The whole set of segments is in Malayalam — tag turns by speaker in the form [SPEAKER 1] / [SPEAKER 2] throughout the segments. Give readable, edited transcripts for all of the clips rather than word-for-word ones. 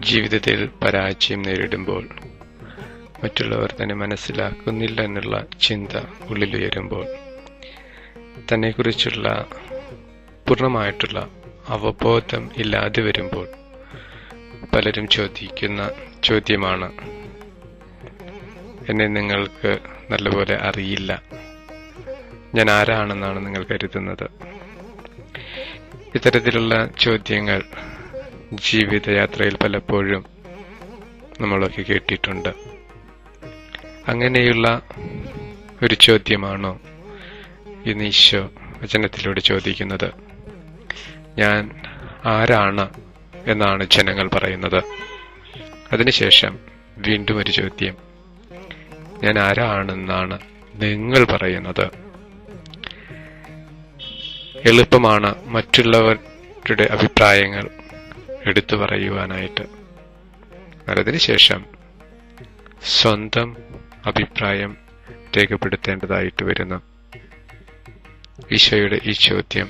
[SPEAKER 1] ജീവിതത്തിൽ പരാജയം നേരിടുമ്പോൾ, മറ്റുള്ളവർ തന്നെ മനസ്സിലാക്കുന്നില്ല എന്നുള്ള ചിന്ത ഉള്ളിലുയരുമ്പോൾ, തന്നെക്കുറിച്ചുള്ള പൂർണ്ണമായിട്ടുള്ള അവബോധം ഇല്ലാതെ വരുമ്പോൾ പലരും ചോദിക്കുന്ന ചോദ്യമാണ്, എന്നെ നിങ്ങൾക്ക് നല്ലപോലെ അറിയില്ല, ഞാൻ ആരാണെന്നാണ് നിങ്ങൾ കരുതുന്നത്. ഇത്തരത്തിലുള്ള ചോദ്യങ്ങൾ ജീവിതയാത്രയിൽ പലപ്പോഴും നമ്മളൊക്കെ കേട്ടിട്ടുണ്ട്. അങ്ങനെയുള്ള ഒരു ചോദ്യമാണോ ഇന്ന് ഈശോ വചനത്തിലൂടെ ചോദിക്കുന്നത്? ഞാൻ ആരാണ് എന്നാണ് ജനങ്ങൾ പറയുന്നത്. അതിനുശേഷം വീണ്ടും ഒരു ചോദ്യം, ഞാൻ ആരാണെന്നാണ് നിങ്ങൾ പറയുന്നത്? എളുപ്പമാണ് മറ്റുള്ളവരുടെ അഭിപ്രായങ്ങൾ എടുത്തു പറയുവാനായിട്ട്. അതിനുശേഷം സ്വന്തം അഭിപ്രായം രേഖപ്പെടുത്തേണ്ടതായിട്ട് വരുന്നു. ഈശോയുടെ ഈ ചോദ്യം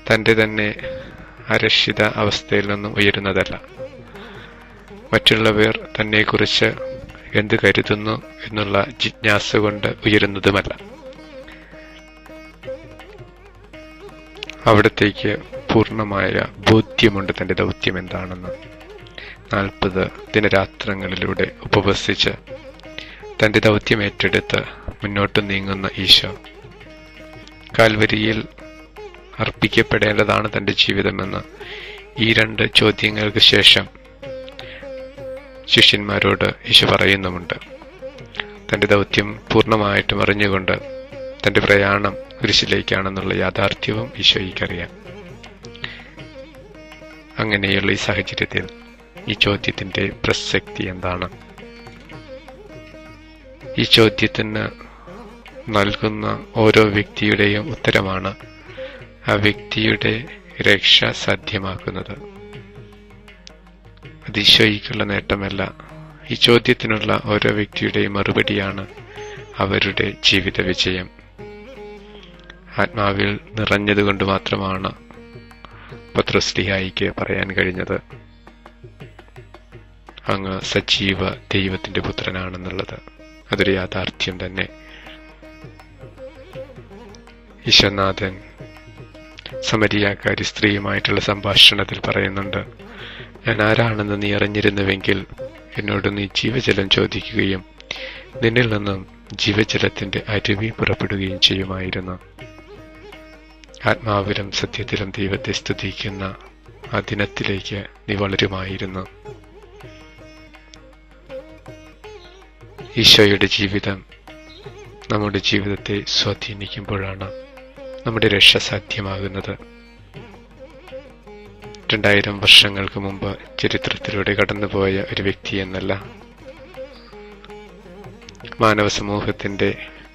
[SPEAKER 1] തൻ്റെ തന്നെ അരക്ഷിത അവസ്ഥയിൽ നിന്നും ഉയരുന്നതല്ല, മറ്റുള്ളവർ തന്നെക്കുറിച്ച് എന്ത് കരുതുന്നു എന്നുള്ള ജിജ്ഞാസ കൊണ്ട് ഉയരുന്നതുമല്ല. അവിടത്തേക്ക് പൂർണ്ണമായ ബോധ്യമുണ്ട് തൻ്റെ ദൗത്യം എന്താണെന്ന്. 40 ദിനരാത്രങ്ങളിലൂടെ ഉപവസിച്ച് തൻ്റെ ദൗത്യം ഏറ്റെടുത്ത് മുന്നോട്ട് നീങ്ങുന്ന ഈശോ കാൽവരിയിൽ അർപ്പിക്കപ്പെടേണ്ടതാണ് തൻ്റെ ജീവിതമെന്ന് ഈ 2 ചോദ്യങ്ങൾക്ക് ശേഷം ശിഷ്യന്മാരോട് ഈശോ പറയുന്നുമുണ്ട്. തൻ്റെ ദൗത്യം പൂർണ്ണമായിട്ടും അറിഞ്ഞുകൊണ്ട് തൻ്റെ പ്രയാണം കുരിശിലേക്കാണെന്നുള്ള യാഥാർത്ഥ്യവും ഈശോയ്ക്കറിയാം. അങ്ങനെയുള്ള ഈ സാഹചര്യത്തിൽ ഈ ചോദ്യത്തിന്റെ പ്രസക്തി എന്താണ്? ഈ ചോദ്യത്തിന് നൽകുന്ന ഓരോ വ്യക്തിയുടെയും ഉത്തരമാണ് ആ വ്യക്തിയുടെ രക്ഷ സാധ്യമാക്കുന്നത്. അത് ഈശോയ്ക്കുള്ള നേട്ടമല്ല. ഈ ചോദ്യത്തിനുള്ള ഓരോ വ്യക്തിയുടെയും മറുപടിയാണ് അവരുടെ ജീവിത വിജയം. ആത്മാവിൽ നിറഞ്ഞതുകൊണ്ട് മാത്രമാണ് പത്രോസ്ലീഹായിക്ക് പറയാൻ കഴിഞ്ഞത്, അങ്ങ് സജീവ ദൈവത്തിന്റെ പുത്രനാണെന്നുള്ളത്. അതൊരു യാഥാർത്ഥ്യം തന്നെ. ഈശോനാഥൻ സമരിയാക്കാരി സ്ത്രീയുമായിട്ടുള്ള സംഭാഷണത്തിൽ പറയുന്നുണ്ട്, ഞാൻ ആരാണെന്ന് നീ അറിഞ്ഞിരുന്നുവെങ്കിൽ എന്നോട് നീ ജീവജലം ചോദിക്കുകയും നിന്നിൽ നിന്നും ജീവജലത്തിന്റെ അരുവി പുറപ്പെടുകയും ചെയ്യുമായിരുന്നു. ആത്മാവിലും സത്യത്തിലും ദൈവത്തെ സ്തുതിക്കുന്ന ആ ദിനത്തിലേക്ക് നീ വളരുമായിരുന്നു. ഈശോയുടെ ജീവിതം നമ്മുടെ ജീവിതത്തെ സ്വാധീനിക്കുമ്പോഴാണ് നമ്മുടെ രക്ഷ സാധ്യമാകുന്നത്. 2000 വർഷങ്ങൾക്ക് മുമ്പ് ചരിത്രത്തിലൂടെ കടന്നുപോയ ഒരു വ്യക്തി എന്നല്ല, മാനവ സമൂഹത്തിന്റെ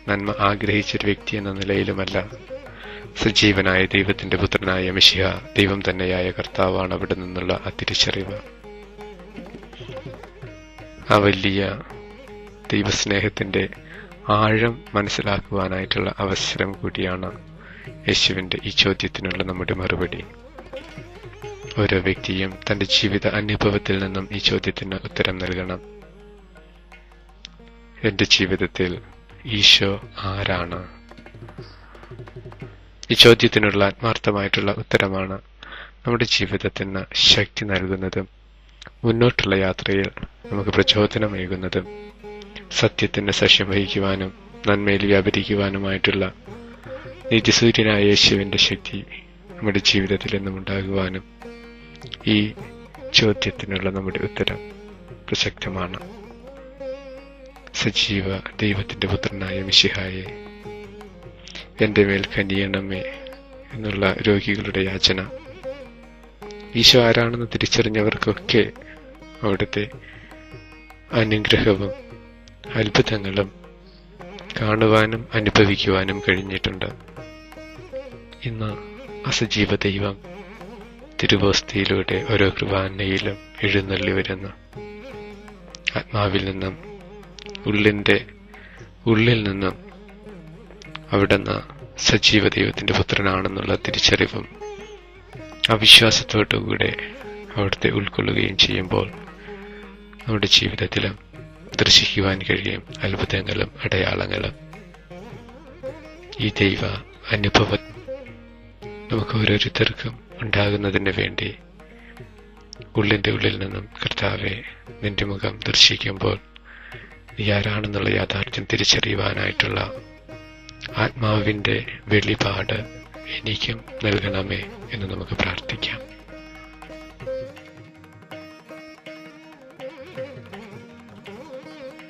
[SPEAKER 1] നന്മ ആഗ്രഹിച്ചൊരു വ്യക്തി എന്ന നിലയിലുമല്ല, സജീവനായ ദൈവത്തിന്റെ പുത്രനായ മിശിഹ ദൈവം തന്നെയായ കർത്താവാണ് അവിടെ നിന്നുള്ള ആ തിരിച്ചറിവ്. ആ വലിയ ദൈവസ്നേഹത്തിന്റെ ആഴം മനസ്സിലാക്കുവാനായിട്ടുള്ള അവസരം കൂടിയാണ് യേശുവിന്റെ ഈ ചോദ്യത്തിനുള്ള നമ്മുടെ മറുപടി. ഓരോ വ്യക്തിയും തന്റെ ജീവിത അനുഭവത്തിൽ നിന്നും ഈ ചോദ്യത്തിന് ഉത്തരം നൽകണം. എന്റെ ജീവിതത്തിൽ ഈശോ ആരാണ്? ഈ ചോദ്യത്തിനുള്ള ആത്മാർത്ഥമായിട്ടുള്ള ഉത്തരമാണ് നമ്മുടെ ജീവിതത്തിന് ശക്തി നൽകുന്നതും മുന്നോട്ടുള്ള യാത്രയിൽ നമുക്ക് പ്രചോദനമേകുന്നതും സത്യത്തിന് സാക്ഷ്യം വഹിക്കുവാനും നന്മയിൽ വ്യാപരിക്കുവാനുമായിട്ടുള്ള നിത്യസൂര്യനായ യേശുവിന്റെ ശക്തി നമ്മുടെ ജീവിതത്തിൽ എന്നും ഉണ്ടാകുവാനും ഈ ചോദ്യത്തിനുള്ള നമ്മുടെ ഉത്തരം പ്രസക്തമാണ്. സജീവ ദൈവത്തിന്റെ പുത്രനായ മിശിഹായെ, എന്റെ മേൽ കനിയണമേ എന്നുള്ള രോഗികളുടെ യാചന ഈശോ ആരാണെന്ന് തിരിച്ചറിഞ്ഞവർക്കൊക്കെ അവിടുത്തെ അനുഗ്രഹവും അത്ഭുതങ്ങളും കാണുവാനും അനുഭവിക്കുവാനും കഴിഞ്ഞിട്ടുണ്ട്. ഇന്ന് അസജീവ ദൈവം തിരുവോസ്തിയിലൂടെ ഓരോ കുർബാനയിലും എഴുന്നള്ളി വരുന്നു. ആത്മാവിൽ നിന്നും ഉള്ളിൽ നിന്നും അവിടുന്ന് സജീവ ദൈവത്തിന്റെ പുത്രനാണെന്നുള്ള തിരിച്ചറിവും അവിശ്വാസത്തോടുകൂടെ അവിടുത്തെ ഉൾക്കൊള്ളുകയും ചെയ്യുമ്പോൾ നമ്മുടെ ജീവിതത്തിലും ദർശിക്കുവാൻ കഴിയും അത്ഭുതങ്ങളും അടയാളങ്ങളും. ഈ ദൈവ അനുഭവം നമുക്ക് ഓരോരുത്തർക്കും ഉണ്ടാകുന്നതിന് വേണ്ടി ഉള്ളിൻ്റെ ഉള്ളിൽ നിന്നും കർത്താവെ നിന്റെ മുഖം ദർശിക്കുമ്പോൾ നീ ആരാണെന്നുള്ള യാഥാർത്ഥ്യം തിരിച്ചറിയുവാനായിട്ടുള്ള ആത്മാവിൻ്റെ വെളിപാട് എനിക്കും നൽകണമേ എന്ന് നമുക്ക് പ്രാർത്ഥിക്കാം.